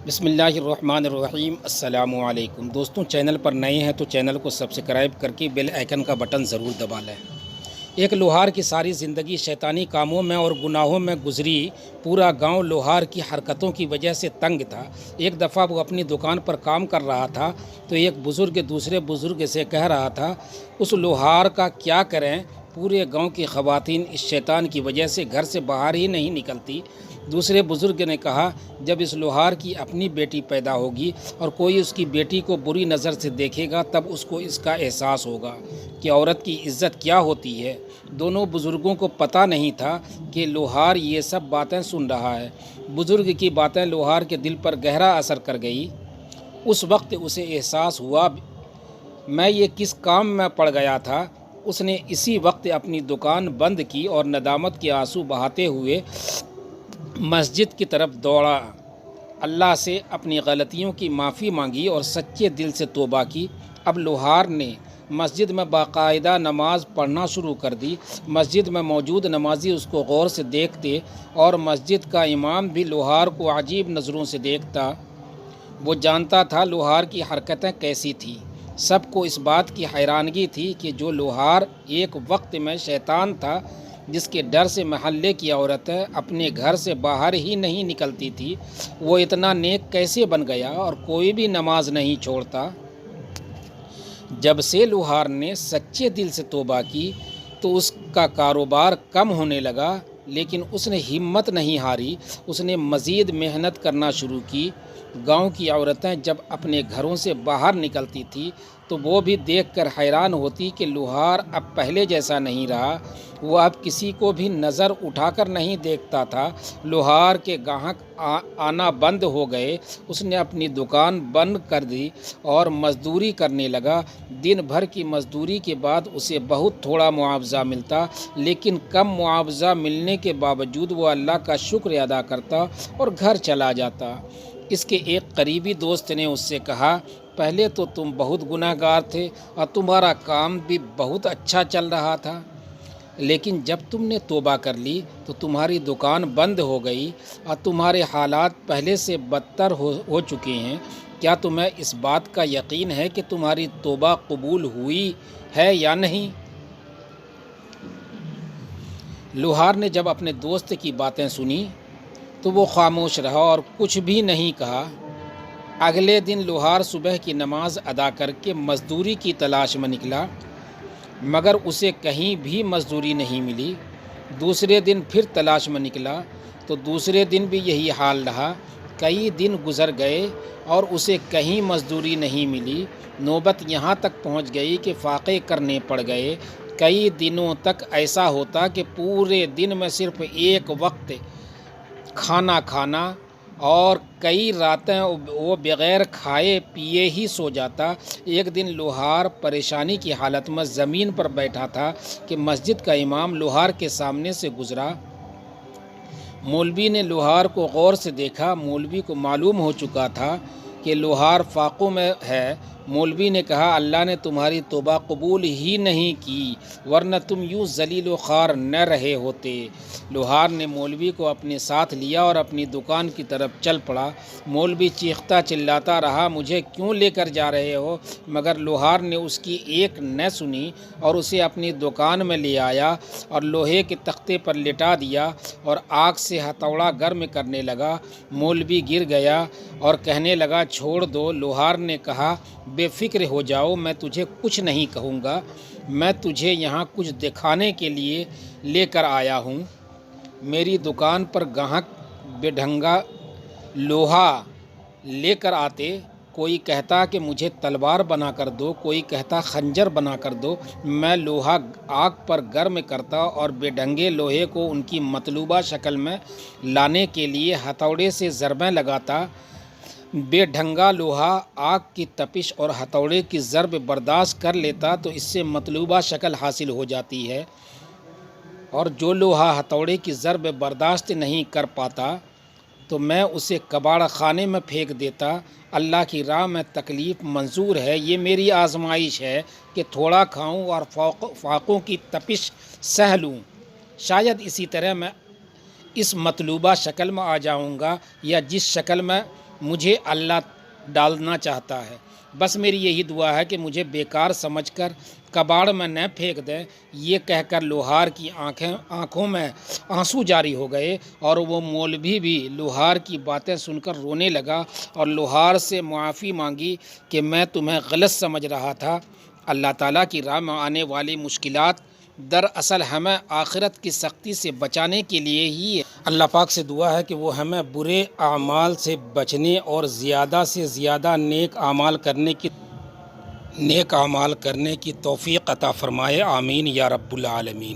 بسم اللہ الرحمن الرحیم۔ السلام علیکم دوستوں، چینل پر نئے ہیں تو چینل کو سبسکرائب کر کے بیل آئیکن کا بٹن ضرور دبا لیں۔ ایک لوہار کی ساری زندگی شیطانی کاموں میں اور گناہوں میں گزری۔ پورا گاؤں لوہار کی حرکتوں کی وجہ سے تنگ تھا۔ ایک دفعہ وہ اپنی دکان پر کام کر رہا تھا تو ایک بزرگ دوسرے بزرگ سے کہہ رہا تھا، اس لوہار کا کیا کریں؟ پورے گاؤں کی خواتین اس شیطان کی وجہ سے گھر سے باہر ہی نہیں نکلتی۔ دوسرے بزرگ نے کہا، جب اس لوہار کی اپنی بیٹی پیدا ہوگی اور کوئی اس کی بیٹی کو بری نظر سے دیکھے گا تب اس کو اس کا احساس ہوگا کہ عورت کی عزت کیا ہوتی ہے۔ دونوں بزرگوں کو پتہ نہیں تھا کہ لوہار یہ سب باتیں سن رہا ہے۔ بزرگ کی باتیں لوہار کے دل پر گہرا اثر کر گئی۔ اس وقت اسے احساس ہوا، میں یہ کس کام میں پڑ گیا تھا۔ اس نے اسی وقت اپنی دکان بند کی اور ندامت کے آنسو بہاتے ہوئے مسجد کی طرف دوڑا۔ اللہ سے اپنی غلطیوں کی معافی مانگی اور سچے دل سے توبہ کی۔ اب لوہار نے مسجد میں باقاعدہ نماز پڑھنا شروع کر دی۔ مسجد میں موجود نمازی اس کو غور سے دیکھتے اور مسجد کا امام بھی لوہار کو عجیب نظروں سے دیکھتا۔ وہ جانتا تھا لوہار کی حرکتیں کیسی تھیں۔ سب کو اس بات کی حیرانگی تھی کہ جو لوہار ایک وقت میں شیطان تھا، جس کے ڈر سے محلے کی عورتیں اپنے گھر سے باہر ہی نہیں نکلتی تھی، وہ اتنا نیک کیسے بن گیا اور کوئی بھی نماز نہیں چھوڑتا۔ جب سے لوہار نے سچے دل سے توبہ کی تو اس کا کاروبار کم ہونے لگا، لیکن اس نے ہمت نہیں ہاری۔ اس نے مزید محنت کرنا شروع کی۔ گاؤں کی عورتیں جب اپنے گھروں سے باہر نکلتی تھیں تو وہ بھی دیکھ کر حیران ہوتی کہ لوہار اب پہلے جیسا نہیں رہا۔ وہ اب کسی کو بھی نظر اٹھا کر نہیں دیکھتا تھا۔ لوہار کے گاہک آنا بند ہو گئے۔ اس نے اپنی دکان بند کر دی اور مزدوری کرنے لگا۔ دن بھر کی مزدوری کے بعد اسے بہت تھوڑا معاوضہ ملتا، لیکن کم معاوضہ ملنے کے باوجود وہ اللہ کا شکر ادا کرتا اور گھر چلا جاتا۔ اس کے ایک قریبی دوست نے اس سے کہا، پہلے تو تم بہت گناہ گار تھے اور تمہارا کام بھی بہت اچھا چل رہا تھا، لیکن جب تم نے توبہ کر لی تو تمہاری دکان بند ہو گئی اور تمہارے حالات پہلے سے بدتر ہو چکے ہیں۔ کیا تمہیں اس بات کا یقین ہے کہ تمہاری توبہ قبول ہوئی ہے یا نہیں؟ لوہار نے جب اپنے دوست کی باتیں سنی تو وہ خاموش رہا اور کچھ بھی نہیں کہا۔ اگلے دن لوہار صبح کی نماز ادا کر کے مزدوری کی تلاش میں نکلا، مگر اسے کہیں بھی مزدوری نہیں ملی۔ دوسرے دن پھر تلاش میں نکلا تو دوسرے دن بھی یہی حال رہا۔ کئی دن گزر گئے اور اسے کہیں مزدوری نہیں ملی۔ نوبت یہاں تک پہنچ گئی کہ فاقے کرنے پڑ گئے۔ کئی دنوں تک ایسا ہوتا کہ پورے دن میں صرف ایک وقت کھانا کھانا اور کئی راتیں وہ بغیر کھائے پیے ہی سو جاتا۔ ایک دن لوہار پریشانی کی حالت میں زمین پر بیٹھا تھا کہ مسجد کا امام لوہار کے سامنے سے گزرا۔ مولوی نے لوہار کو غور سے دیکھا۔ مولوی کو معلوم ہو چکا تھا کہ لوہار فاقوں میں ہے۔ مولوی نے کہا، اللہ نے تمہاری توبہ قبول ہی نہیں کی، ورنہ تم یوں ذلیل و خوار نہ رہے ہوتے۔ لوہار نے مولوی کو اپنے ساتھ لیا اور اپنی دکان کی طرف چل پڑا۔ مولوی چیختا چلاتا رہا، مجھے کیوں لے کر جا رہے ہو؟ مگر لوہار نے اس کی ایک نہ سنی اور اسے اپنی دکان میں لے آیا اور لوہے کے تختے پر لٹا دیا اور آگ سے ہتھوڑا گرم کرنے لگا۔ مولوی گر گیا اور کہنے لگا، چھوڑ دو۔ لوہار نے کہا، بے فکر ہو جاؤ، میں تجھے کچھ نہیں کہوں گا۔ میں تجھے یہاں کچھ دکھانے کے لیے لے کر آیا ہوں۔ میری دکان پر گاہک بے ڈھنگا لوہا لے کر آتے۔ کوئی کہتا کہ مجھے تلوار بنا کر دو، کوئی کہتا خنجر بنا کر دو۔ میں لوہا آگ پر گرم کرتا اور بے ڈھنگے لوہے کو ان کی مطلوبہ شکل میں لانے کے لیے ہتھوڑے سے ضربیں لگاتا۔ بے ڈھنگا لوہا آگ کی تپش اور ہتھوڑے کی ضرب برداشت کر لیتا تو اس سے مطلوبہ شکل حاصل ہو جاتی ہے، اور جو لوہا ہتھوڑے کی ضرب برداشت نہیں کر پاتا تو میں اسے کباڑ خانے میں پھینک دیتا۔ اللہ کی راہ میں تکلیف منظور ہے، یہ میری آزمائش ہے کہ تھوڑا کھاؤں اور فاقوں کی تپش سہ لوں۔ شاید اسی طرح میں اس مطلوبہ شکل میں آ جاؤں گا، یا جس شکل میں مجھے اللہ ڈالنا چاہتا ہے۔ بس میری یہی دعا ہے کہ مجھے بیکار سمجھ کر کباڑ میں نہ پھینک دیں۔ یہ کہہ کر لوہار کی آنکھوں میں آنسو جاری ہو گئے اور وہ مولوی بھی لوہار کی باتیں سن کر رونے لگا اور لوہار سے معافی مانگی کہ میں تمہیں غلط سمجھ رہا تھا۔ اللہ تعالیٰ کی راہ میں آنے والی مشکلات دراصل ہمیں آخرت کی سختی سے بچانے کے لیے ہی ہے۔ اللہ پاک سے دعا ہے کہ وہ ہمیں برے اعمال سے بچنے اور زیادہ سے زیادہ نیک اعمال کرنے کی توفیق عطا فرمائے، آمین یا رب العالمین۔